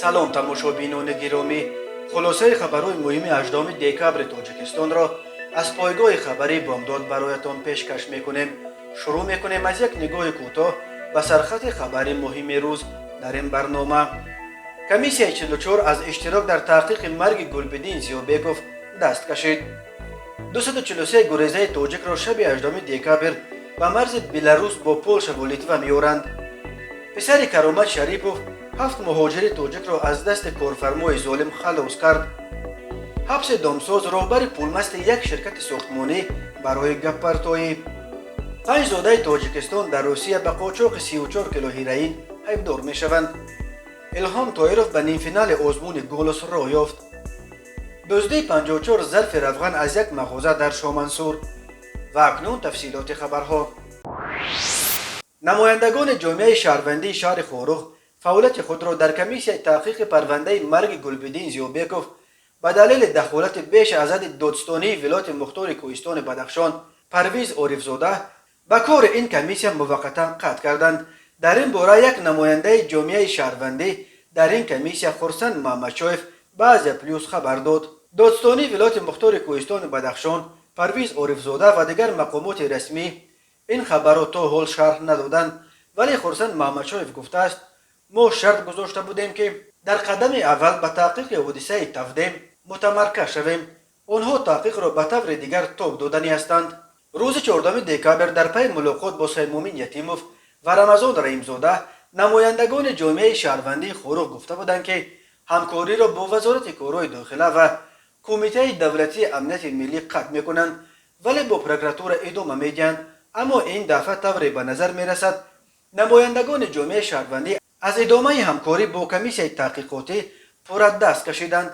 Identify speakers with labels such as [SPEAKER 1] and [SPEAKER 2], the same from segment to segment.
[SPEAKER 1] салом тамошобинони гиромӣ, хулосаи хабарҳои муҳими 8 декабри тоҷикистонро аз пойгоҳи хабари бомдод бароятон пешкаш мекунем. шурӯъ мекунем аз як нигоҳи кӯтоҳ ба сархати хабари муҳими рӯз дар ин барнома. комиссияи 44 аз иштирок дар таҳқиқи марги Гулбидин Зиёбеков даст кашид. 243 гурезаи тоҷикро шаби 8 декабр ба марзи Беларус бо Полша ва Литва меоранд. писари Каромат Шарипов 7 муҳоҷири тоҷикро аз дасти корфармои золим халос кард. ҳабси домсоз роҳбари пулмасти як ширкати сохтмонӣ барои гаппартоӣ. 5 зодаи Тоҷикистон дар Русия ба қочоқи 34 кило ҳероин айбдор мешаванд. Илҳом Тоиров ба нимфинали озмуни «Голос» роҳ ёфт. дуздии 54 зарфи равған аз як мағоза дар Шомансур. ва акнун тафсилоти хабарҳо. намояндагони ҷомеаи шаҳрвандии шаҳри Хоруғ фаъолияти худро дар комиссияи таҳқиқи парвандаи марги Гулбидин Зиёбеков ба далели дахолати беш аз ҳадди додстонии вилояти Мухтори Кӯҳистони Бадахшон Парвиз Орифзода ба кори ин комиссия муваққатан қатъ карданд. дар ин бора як намояндаи ҷомеаи шаҳрвандӣ дар ин комиссия Хурсанд Маҳмадшоев ба Азия Плюс хабар дод. додстонии вилояти Мухтори Кӯҳистони Бадахшон Парвиз Орифзода ва дигар мақомоти расмӣ ин хабарро то ҳол шарҳ надоданд, вале Хурсанд Маҳмадшоев гуфтааст: мо шарт гузошта будем ки дар қадами аввал ба таҳқиқи ҳодисаи Тавдем мутамарказ шавем. онҳо таҳқиқро ба таври дигар тоб доданӣ ҳастанд. рӯзи 14 декабр дар пайи мулоқот бо Саймумин Ятимов ва Рамазон Раимзода намояндагони ҷомеаи шаҳрвандии Хоруғ гуфта буданд ки ҳамкориро бо Вазорати корҳои дохила ва Кумитаи давлатии амнияти миллӣ қатъ мекунанд, вале бо прокуратура идома медиҳанд. аммо ин дафъа тавре ба назар мерасад намояндагони ҷомеаи шаҳрвандӣ аз идомаи ҳамкорӣ бо комиссияи таҳқиқотӣ пурра даст кашиданд.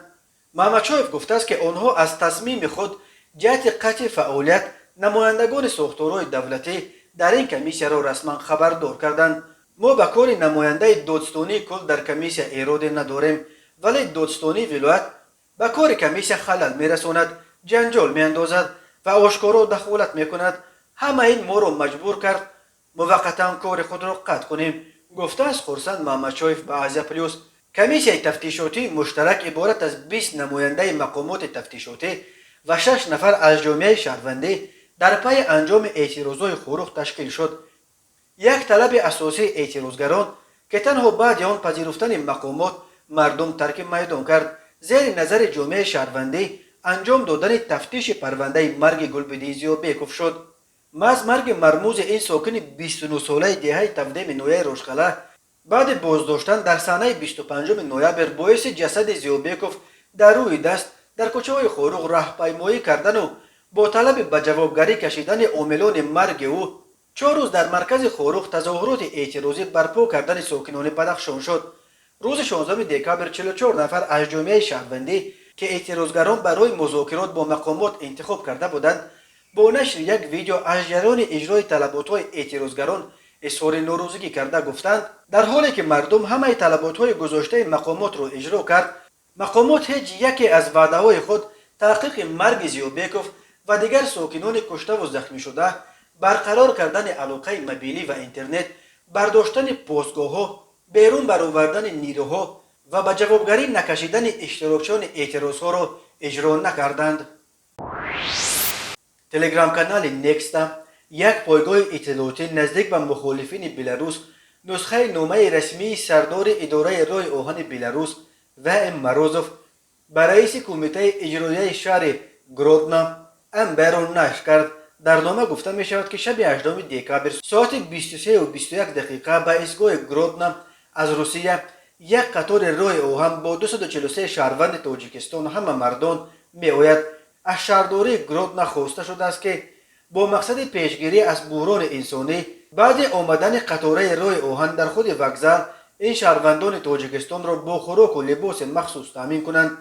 [SPEAKER 1] Маҳмадшоев гуфтааст ки онҳо аз тасмими худ ҷиҳати қатъи фаъолият намояндагони сохторҳои давлатӣ дар ин комиссияро расман хабардор карданд. мо ба кори намояндаи додстонии кул дар комиссия ироде надорем, вале додстонии вилоят ба кори комиссия халал мерасонад, ҷанҷол меандозад ва ошкоро дахолат мекунад. ҳама ин моро маҷбур кард муваққатан кори худро қатъ кунем, гуфтааст Хурсанд Маҳмадшоев ба Азия Плюс. комиссияи тафтишотии муштарак иборат аз 20 намояндаи мақомоти тафтишотӣ ва 6 нафар аз ҷомеаи шаҳрвандӣ дар пайи анҷоми эътирозҳои Хоруғ ташкил шуд. як талаби асосии эътирозгарон ки танҳо баъди он пазируфтани мақомот мардум тарки майдон кард, зери назари ҷомеаи шаҳрвандӣ анҷом додани тафтиши парвандаи марги Гулбидин Зиёбеков шуд. маҳз марги мармӯзи ин сокини 29-солаи деҳаи Тавдеми ноҳияи Рӯшқала баъди боздоштан дар санаи 25 ноябр боиси ҷасади Зиёбеков дар рӯи даст дар кӯчаҳои Хоруғ раҳпаймоӣ кардану бо талаби ба ҷавобгарӣ кашидани омилони марги ӯ 4 рӯз дар маркази Хоруғ тазоҳуроти эътирозӣ барпо кардани сокинони Бадахшон шуд. рӯзи 16 декабр 44 нафар аз ҷомеаи шаҳрвандӣ ки эътирозгарон барои музокирот бо мақомот интихоб карда буданд, бо нашри як видео аз ҷараёни иҷрои талаботҳои эътирозгарон изҳори норӯзигӣ карда гуфтанд, дар ҳоле ки мардум ҳамаи талаботҳои гузоштаи мақомотро иҷро кард, мақомот ҳеҷ яке аз ваъдаҳои худ таҳқиқи марги Зиёбеков ва дигар сокинони куштаву захмишуда, барқарор кардани алоқаи мобилӣ ва интернет, бардоштани постгоҳҳо, берун баровардани нирӯҳо ва ба ҷавобгарӣ накашидани иштирокчиёни эътирозҳоро иҷро накарданд. телеграм-канали Некста, як пойгоҳи иттилоотӣ наздик ба мухолифини Беларус, нусхаи номаи расмии сардори идораи Роҳи оҳани Беларус В.М. Морозов ба раиси кумитаи иҷроияи шаҳри Гродно М.Б.ро нашр кард. дар нома гуфта мешавад ки шаби 8 декабр соати 23:21 ба истгоҳи Гродно аз Русия як қатори роҳи оҳан бо 243 шаҳрванди Тоҷикистон ҳама мардон меояд. аз шаҳрдории Гродно хоста шудааст ки бо мақсади пешгирӣ аз буҳрони инсонӣ баъди омадани қатораи роҳи оҳан дар худи вокзал ин шаҳрвандони Тоҷикистонро бо хӯроку либоси махсус таъмин кунанд.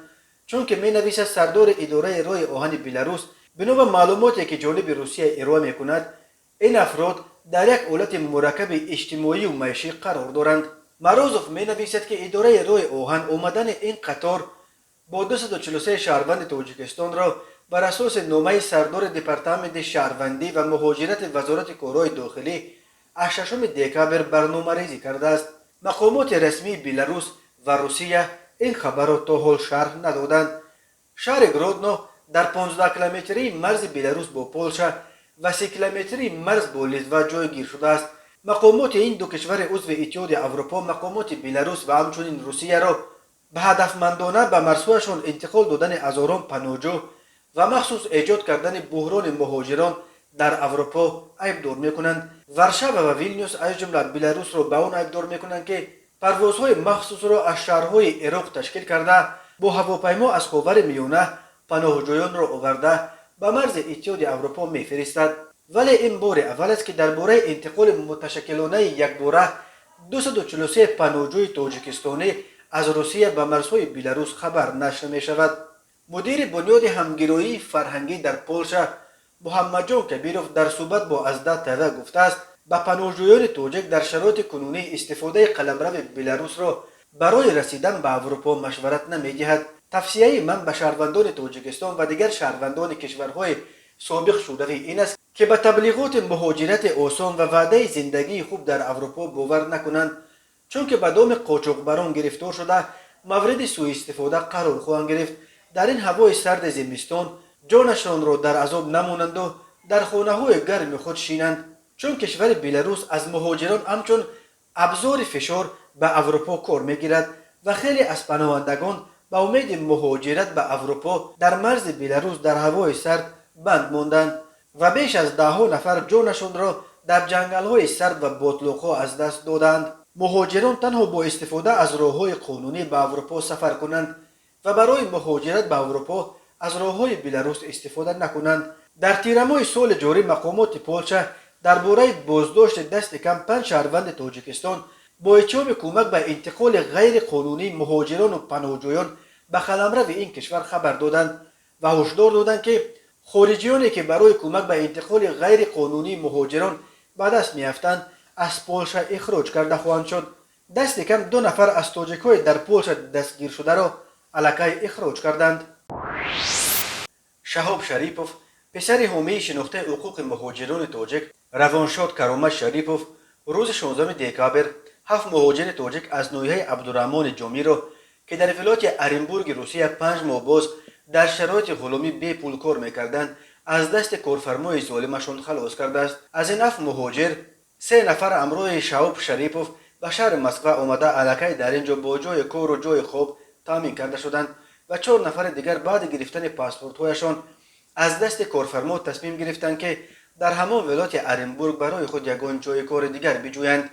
[SPEAKER 1] чунки менависад сардори идораи роҳи оҳани Беларус бино ба маълумоте ки ҷониби Русия ироа мекунад, ин афрод дар як ҳолати мураккаби иҷтимоию маишӣ қарор доранд. Морозов менависад ки идораи роҳи оҳан омадани ин қатор бо 243 шаҳрванди Тоҷикистонро бар асоси номаи сардори департаменти шаҳрвандӣ ва муҳоҷирати Вазорати корҳои дохилӣ аз 6 декабр барномарезӣ кардааст. мақомоти расмии Беларус و روسیه این خبر را تا حال شرح ندادند. شهر گرودنو در 15 کیلومتری مرز بلاروس با پولشا و 3 کیلومتری مرز با لیتوا جایگیر شده است. مقامات این دو کشور عضو اتحاد اروپا مقامات بلاروس و همچنین روسیه را به هدفمندانه به مرزهایشان انتقال دادن هزاران پناهجو و مخصوص ایجاد کردن بحران مهاجران در اروپا عیبدار میکنند. ورشاوا و ویلنیوس از جمله بلاروس را به آن عیبدار میکنند که پروازهای مخصوص را از شهرهای عراق تشکیل کرده با هواپیما از خاورمیانه پناهجویان را آورده به مرز اتحاد اروپا میفرستد. ولی این بار اول است که درباره انتقال متشکلانه یکباره 243 پناهجوی تاجیکستانی از روسیه به مرزهای بلاروس خبر نشر می شود. مدیر بنیاد همگرایی فرهنگی در پولشا محمد جان کبیروف در صحبت با ازدا تیوی گفته است به پناهجویان تاجیک در شرایط کنونی استفاده قلمرو بلاروس را برای رسیدن به اروپا مشورت نمی‌دهد. توصیه من به شهروندان تاجیکستان و دیگر شهروندان کشورهای سابق شوروی این است که به تبلیغات مهاجرت آسان و وعده زندگی خوب در اروپا باور نکنند، چون که به دام قاچاقبران گرفتار شده مورد سوء استفاده قرار خواهند گرفت. در این هوای سرد زمستان جانشان را در عذاب نمانند و در خانه‌های گرم خود شینند، چون کشور بلاروس از مهاجران همچون ابزار فشار به اروپا کار میگیرد و خیلی از پناهندگان به امید مهاجرت به اروپا در مرز بلاروس در هوای سرد بند ماندند و بیش از 10 نفر جانشان را در جنگل‌های سرد و باتلاق‌ها از دست دادند. مهاجران تنها با استفاده از راه‌های قانونی به اروپا سفر کنند و برای مهاجرت به اروپا از راه‌های بلاروس استفاده نکنند. در تیر ماه سال جاری مقامات پولشا درباره بازداشت دست کم 5 شهروند تاجیکستان با اتهام کمک به انتقال غیر قانونی مهاجران و پناهجویان به قلمرو این کشور خبر دادند و هشدار دادند که خارجیانی که برای کمک به انتقال غیر قانونی مهاجران به دست میافتند از پولشا اخراج کرده خواهند شد. دست کم 2 نفر از تاجیک‌های در پولشا دستگیر شده را الکی اخراج کردند. شهاب شریپوف پسر حامی شناخته حقوق مهاجران تاجیک روانشاد کرامت شریپوف روز 16 دکامبر 7 مهاجر تاجیک از ناحیه عبدالرحمن جامی را که در ولایت ارنبورگ روسیه 5 ماه باز در شرایط غلامی بی پول کار میکردند از دست کارفرمای ظالمشان خلاص کرده است. از این 7 مهاجر 3 نفر همراه شهاب شریپوف به شهر مسکو آمده الکی در اینجا با جای کار و جای خواب تامین کرده شدند و 4 نفر دیگر بعد گرفتن پاسپورت‌هایشان از دست کارفرما تصمیم گرفتند که در همان ولایت ارنبورگ برای خود یگان جای کار دیگر بجویند.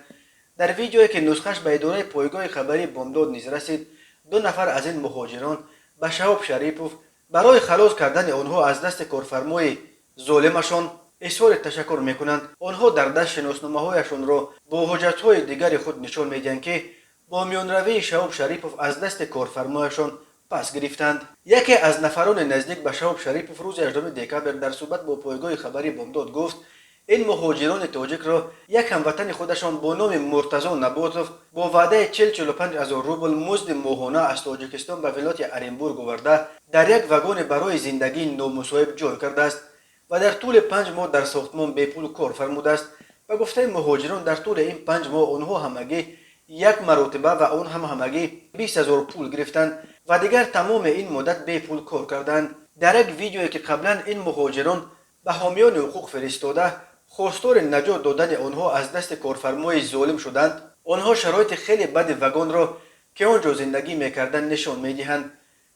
[SPEAKER 1] در ویدیویی که نسخش به اداره پایگاه خبری بامداد نیز رسید 2 نفر از این مهاجران به شهاب شریپوف برای خلاص کردن آنها از دست کارفرمای ظالمشان اظهار تشکر میکنند. آنها در دست شناسنامه‌هایشان را با حجت‌های دیگر خود نشان میدهند که با میانروی شهاب شریپوف از دست کارفرمایشان پس گرفتند. یکی از نفران نزدیک به شهاب شریپوف روز 18 دکامبر در صحبت با پایگاه خبری بامداد گفت این مهاجران تاجیک را یک هموطن خودشان با نام مرتضی نباتوف با وعده 40-45 هزار روبل مزد ماهانه از تاجیکستان به ولایت ارنبورگ آورده در یک واگن برای زندگی نامصاحب جای کرده است و در طول 5 ماه در ساختمان بی پول کار فرموده است. و گفته مهاجران در طول این 5 ماه آنها همگی یک مرتبه و آن هم همگی 20,000 پول گرفتند و دیگر تمام این مدت بی پول کار کردند. در یک ویدیویی که قبلا این مهاجران به حامیان حقوق فرستاده خواستار نجات دادن آنها از دست کارفرمای ظالم شدند، آنها شرایط خیلی بد واگن را که آنجا زندگی میکردند نشان میدهند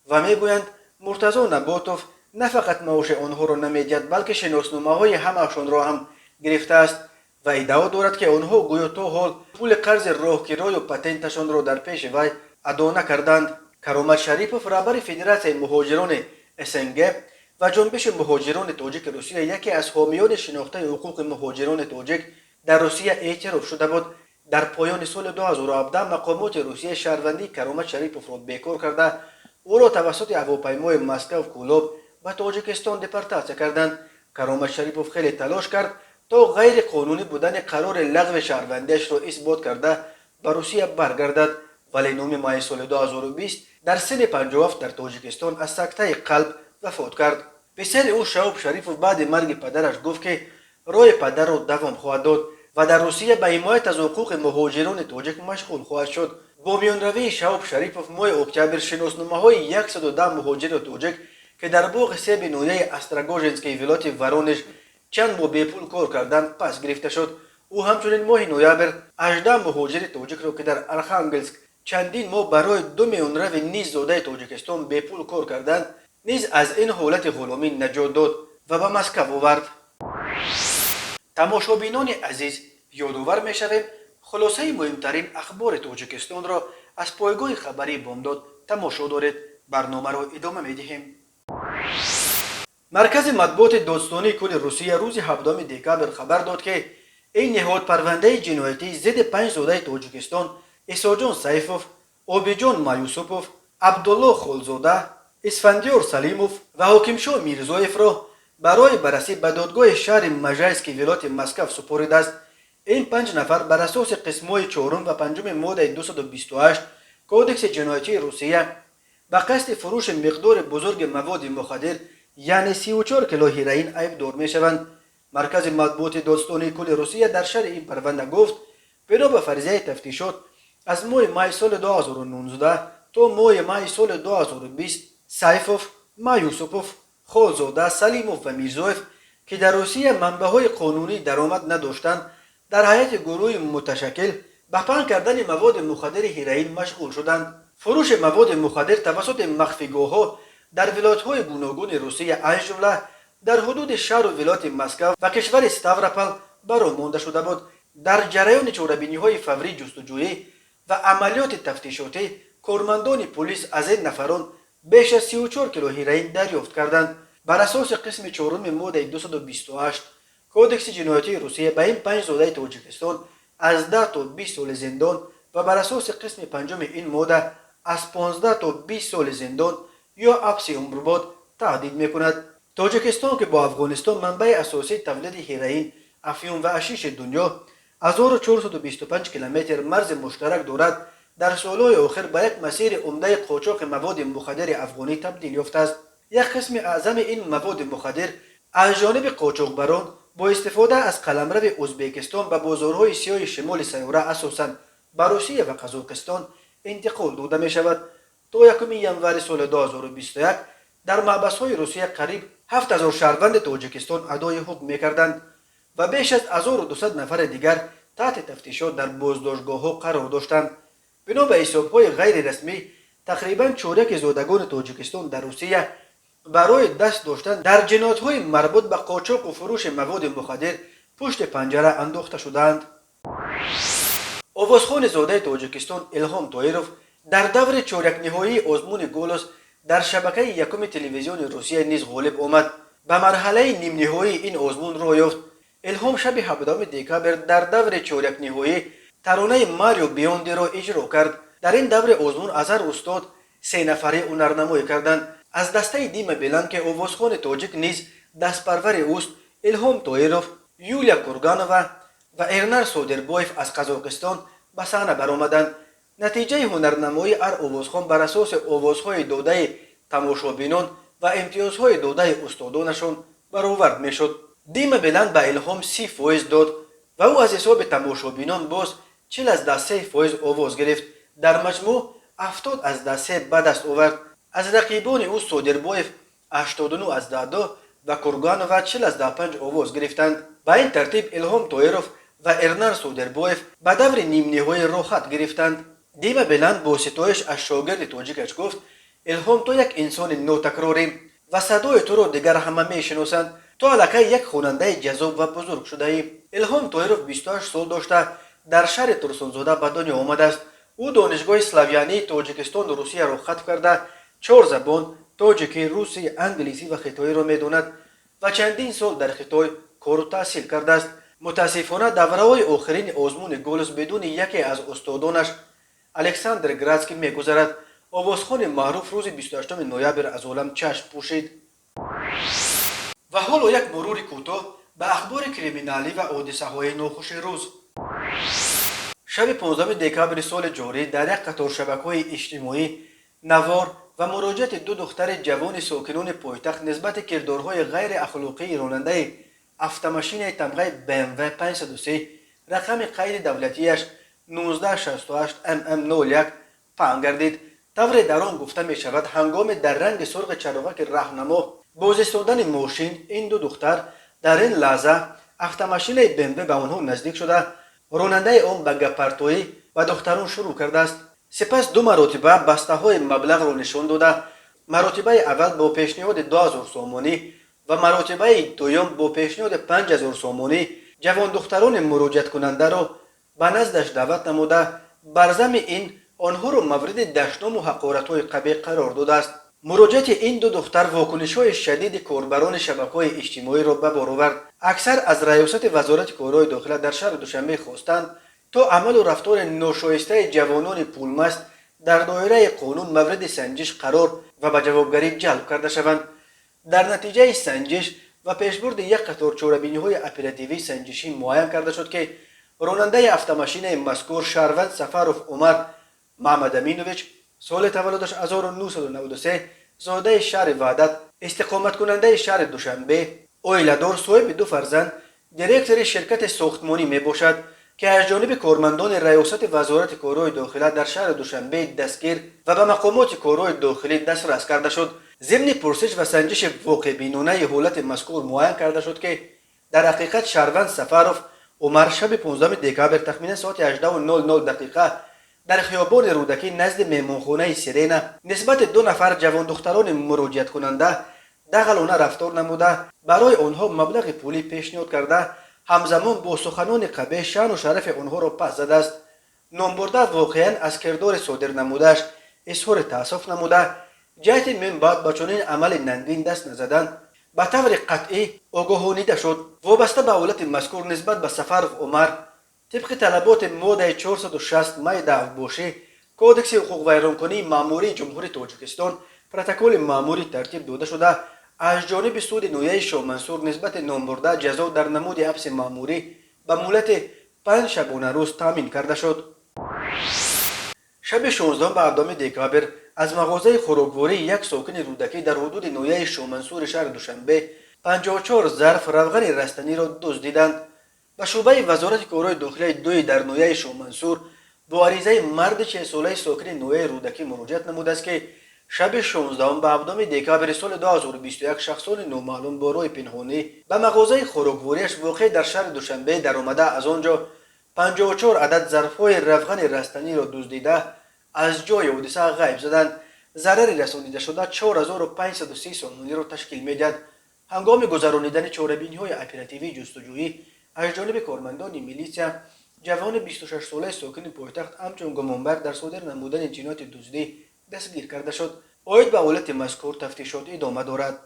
[SPEAKER 1] و میگویند مرتضی نباتوف نه فقط معاش آنها را نمیدهد بلکه شناسنامه‌های همه‌شان را هم گرفته است و ادعا دارد که آنها گویا تا حال پول قرض راهگیری و پتنتشان را در پیش وی ادا نکردند. کرامت شریپوف رهبر فدراسیون مهاجران SNG و جنبش مهاجران تاجیک روسیه یکی از حامیان شناخته حقوق مهاجران تاجیک در روسیه اعتراف شده بود. در پایان سال 2017 مقامات روسیه شهروندی کرامت شریپوف را بیکار کرده او را توسط هواپیمای مسکو کولوب به تاجیکستان دپورتاسیون کردند. کرامت شریپوف خیلی تلاش کرد تا غیر قانونی بودن قرار لغو شهروندیش را اثبات کرده به روسیه برگردد، ولی 9 ماه سال 2020 در سن 57 در تاجیکستان از سکته قلب وفات کرد. پسر او شهاب شریپوف بعد مرگ پدرش گفت که راه پدر را دوام خواهد داد و در روسیه به حمایت از حقوق مهاجران تاجیک مشغول خواهد شد. با میانروی شهاب شریفوف ماه اکتبر شناسنامه‌های 110 مهاجر توجک که در باغ سیب نویه استراگوژنسکی ولایت ورونژ چند ماه به پول کار کردند پس گرفته شد. او همچنین ماه نوامبر 18 مهاجر توجک را که در ارخانگلسک چندین ماه برای 2 میلیون رو نیز زاده تاجیکستان به پول کار کردند نیز از این حالت غلامی نجات داد و به مسکو آورد. تماشابینان عزیز، یادآور می‌شویم خلاصه مهمترین اخبار تاجیکستان را از پایگاه خبری بامداد تماشا دارید. برنامه را ادامه می‌دهیم. مرکز مطبوعات دادستانی کل روسیه روز 17 دکبر خبر داد که این نهاد پرونده جنایتی ضد 5 زاده تاجیکستان اسحاقجان سیفوف، آبیجان مایوسوپوف، عبدالله خالزاده، اسفندیار سلیموف و حاکمشاه میرزایف را برای بررسی به دادگاه شهر مژایسک ولایت مسکو سپرده است. این 5 نفر بر اساس قسم‌های 4 و 5 ماده 228 کودکس جنایتی روسیه به قصد فروش مقدار بزرگ مواد مخدر یعنی 34 کیلو هیروئین عیبدار می‌شوند. مرکز مطبوعات دادستانی کل روسیه در شرح این پرونده گفت بنا به فرضیه تفتیشات از ماه مای سال 2019 تا ماه مای سال 2020 سیفوف، مایوسوپوف، خالزاده، سلیموف و میرزایف که در روسیه منبع‌های قانونی درآمد نداشتند در هیئت گروهی متشکل به پهن کردن مواد مخدر هیروئین مشغول شدند. فروش مواد مخدر توسط مخفیگاه‌ها در ولایت‌های گوناگون روسیه از جمله در حدود شهر و ولایت مسکو و کشور استاوروپول برآمده شده بود. در جریان چاره‌بینی‌های فوری جستجویی و عملیات تفتیشاتی کارمندان پلیس از این نفران بیش از 34 کیلو هیروئین دریافت کردند. بر اساس قسم 4 ماده 228 کودکس جنایتی روسیه به این 5 زاده تاجیکستان از 10 تا 20 سال زندان و بر اساس قسم 5 این ماده از 15 تا 20 سال زندان یا حبس عمرباد تهدید میکند. تاجیکستان که با افغانستان منبع اساسی تولید هیروئین، افیون و حشیش دنیا 1425 کیلومتر مرز مشترک دارد، در سالهای آخر به یک مسیر عمده قاچاق مواد مخدر افغانی تبدیل یافته است. یک قسم اعظم این مواد مخدر از جانب قاچاقبران با استفاده از قلمرو ازبکستان به بازارهای سیاه شمال سیاره اساساً به روسیه و قزاقستان انتقال داده می شود. تا 1 ژانویه سال 2021 در محبس‌های روسیه قریب 7000 شهروند تاجیکستان ادای حکم می‌کردند و بیش از 1200 نفر دیگر تحت تفتیشات در بازداشتگاه‌ها قرار داشتند. بنا به حساب‌های غیر رسمی تقریباً چهارک زادگان تاجیکستان در روسیه برای دست داشتن در جنایت‌های مربوط به قاچاق و فروش مواد مخدر پشت پنجره انداخته شدند. آوازخوان زاده تاجیکستان الهام طاهرов در دور چهارک نهایی آزمون گلوس در شبکه یکم تلویزیون روسیه نیز غالب آمد. به مرحله نیم نهایی این آزمون راه یافت. الهام شب 17 دکبر در دور چهارک نهایی ترانه ماریو بیوندی را اجرا کرد. در این دور آزمون از هر استاد 3 نفره هنرنمایی کردند. از دسته دیمه بلند که آوازخوان تاجیک نیز دست پرور اوست، الهام طاهرов، یولیا کورگانووا و ارنار سودربایف از قزاقستان به صحنه برآمدند. نتیجه هنرنمایی هر آوازخوان بر اساس آوازهای داده تماشابینان و امتیازهای داده استادانشان برآورد میشد. دیم بلند به الهام 30% داد و او از حساب تماشابینان باز 40% آواز گرفت. در مجموع 70% به دست آورد. از رقیبان او سودربایف 89% و کورگانووا 40% آواز گرفتند. به این ترتیب الهام طاهرов و ارنار سودربایف به دور نیم نهایی راحت گرفتند. دیم بلند با ستایش از شاگرد تاجیکش گفت الهام تو یک انسان نوتکراری و صدای تو را دیگر همه میشناسند. تو الکی یک خواننده جذاب و بزرگ شده ای. الهام طاهرov 28 سال داشته در شهر ترسونزاده به دنیا آمده است. او دانشگاه اسلاویانی تاجیکستان و روسیه را ختم کرده 4 زبان تاجیکی، روسی، انگلیسی و خطایی را میداند و چندین سال در خطای کار و تحصیل کرده است. متاسفانه دوره‌های آخرین آزمون گلوس بدون یکی از استادانش الکساندر گراتسکی میگذرد. آوازخوان معروف روز 28 نوامبر از عالم چشم پوشید. و حالا یک مرور کوتاه به اخبار کریمینالی و حادثه‌های ناخوش روز. شب 15 دکبر سال جاری در یک قطار شبکه‌های اجتماعی نوار و مراجعت 2 دختر جوان ساکنان پایتخت نسبت کردارهای غیر اخلاقی راننده افت ماشین تمغه BMW 503 رقم قید دولتیش 1968 MM01 پهن گردید. طور در آن گفته می شود هنگام در رنگ سرخ چراغک راهنما باز ایستادن ماشین این دو دختر در این لحظه автомашин BMW به آنها نزدیک شده راننده آن به گپ‌پرتویی و دختران شروع کرده است. سپس دو مرتبه بسته های مبلغ را نشان داده مرتبه اول با پیشنهاد 2000 سومانی و مرتبه دوم با پیشنهاد 5000 سومانی جوان دختران مراجعت کننده را به نزدش دعوت نموده بر ضمن این آنها را مورد دشنام و حقارت‌های قبیح قرار داده است. مراجعت این دو دختر واکنش‌های شدید کاربران شبکه‌های اجتماعی را به بار آورد. اکثر از ریاست وزارت کارهای داخله در شهر دوشنبه خواستند تا عمل و رفتار ناشایسته جوانان پولمست در دایره قانون مورد سنجش قرار و به جوابگری جلب کرده شوند. در نتیجه سنجش و پیشبرد یک قطار چاره‌بینی‌های اپراتیوی سنجشی معین کرده شد که راننده автомашин مذکور شهروند سفروف عمر محمد امینویچ سال تولدش 1993 زاده شهر وحدت استقامت کننده شهر دوشنبه اویلدار صاحب دو فرزند دیرکتور شرکت ساختمانی می باشد که از جانب کارمندان ریاست وزارت کارهای داخله در شهر دوشنبه دستگیر و به مقامات کارهای داخلی دسترس کرده شد. ضمن پرسش و سنجش واقع بینانه حالت مذکور معین کرده شد که در حقیقت شهروند سفروف عمر شب 15 دکامبر تخمین ساعت 18:00 در خیابان رودکی نزد مهمانخانه سیرنا نسبت دو نفر جوان دختران مراجعت کننده دغلانه رفتار نموده برای آنها مبلغ پولی پیشنهاد کرده همزمان با سخنان قبیح شأن و شرف آنها را پس زده است. نامبرده واقعا از کردار صادر نموده‌اش اظهار تأسف نموده جهت من بعد به چنین عمل ننگین دست نزدن به طور قطعی آگاهانیده شد. وابسته به حالت مذکور نسبت به سفروف عمر طبق طلبات ماده 460 مای دعوت‌باشی کودکس حقوق ویرانکنی ماموری جمهوری تاجیکستان پروتکل ماموری ترتیب داده شده از جانب سود نویه شاه منصور نسبت نامبرده جزا در نمود حبس ماموری به مهلت 5 شبانه روز تامین کرده شد. شب 16 دکامبر از مغازه خوراکواری یک ساکن رودکی در حدود نویه شاه منصور شهر دوشنبه 54 ظرف روغن رستنی را دزدیدند. و شعبه وزارت کارهای داخلی دوی در نویه شاه منصور با عریضه مرد 40 ساله ساکن نویه رودکی مراجعت نموده است که شب 16 دکامبر سال 2021 شخصان نامعلوم با راه پنهانی به مغازه خوراکواریش واقع در شهر دوشنبه در آمده از آنجا 54 عدد ظرف‌های روغن رستنی را دزدیده از جای حادثه غیب زدند. ضرر رسانیده شده 4530 سومانی را تشکیل می‌دهد. هنگام گذرانیدن چاره‌بینی‌های اپراتیوی جستجویی از جانب کارمندان میلیسیا جوان 26 ساله ساکن پایتخت همچون گمانبر در صادر نمودن جنایت دزدی دستگیر کرده شد. عاید به حالت مذکور تفتیشات ادامه دارد.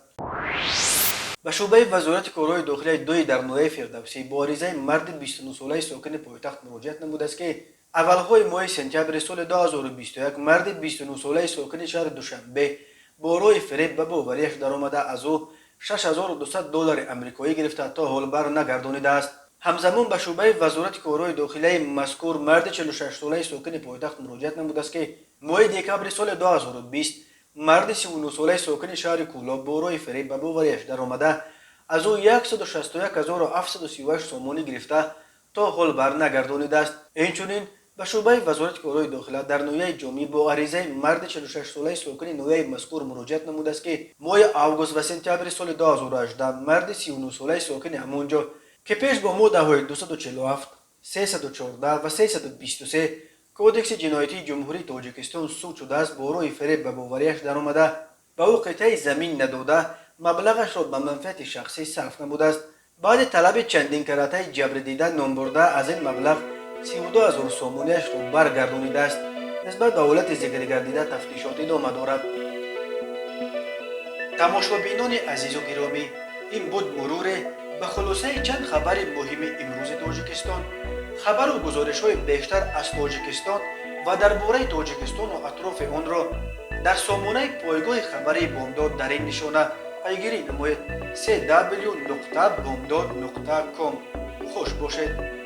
[SPEAKER 1] به شعبه وزارت کارهای داخلی دوی در نویه فردوسی با عریضه مرد 29 ساله ساکن پایتخت مراجعت نموده است که اولهای ماه سپتامبر سال 2021 مرد 29 ساله ساکن شهر دوشنبه با راه فریب به باوریش درآمده از او $6200 آمریکایی گرفته تا حال بر نگردانیده است. همزمان به شعبه وزارت کارهای داخلی مذکور مرد 46 ساله ساکن پایتخت مراجعت نموده است که ماه دکامبر سال 2020 مرد 39 ساله ساکن شهر کولا با راه فریب به باوریش درآمده از او 161738 سومانی گرفته تا حال بر نگردانیده است. اینچنین به شعبه وزارت کارهای داخله در نویه جامی با عریضه مرد 46 ساله ساکن نویه مذکور مراجعت نموده است که ماه آگوست و سپتامبر سال 2018 مرد 39 ساله ساکن همانجا که پیش با ماده 247 314 و 323 کودکس جنایتی جمهوری تاجیکستان سود شده است با راه فریب به باوریش درآمده به او قطعه زمین نداده مبلغش را به منفعت شخصی صرف نموده است. بعد طلب چندین کرته جبر دیدن نامبرده از این مبلغ 32000 سومانیش را برگردانیده است. نسبت به حالت ذکر گردیده تفتیشات ادامه دارد. تماشابینان عزیز و گرامی، این بود مرور به خلاصه چند خبر مهم امروز تاجیکستان. خبر و گزارش‌های بیشتر از تاجیکستان و درباره تاجیکستان و اطراف آن را در سامانه پایگاه خبری بامداد در این نشانه پیگیری نمایید: www.bomdad.com. خوش باشید.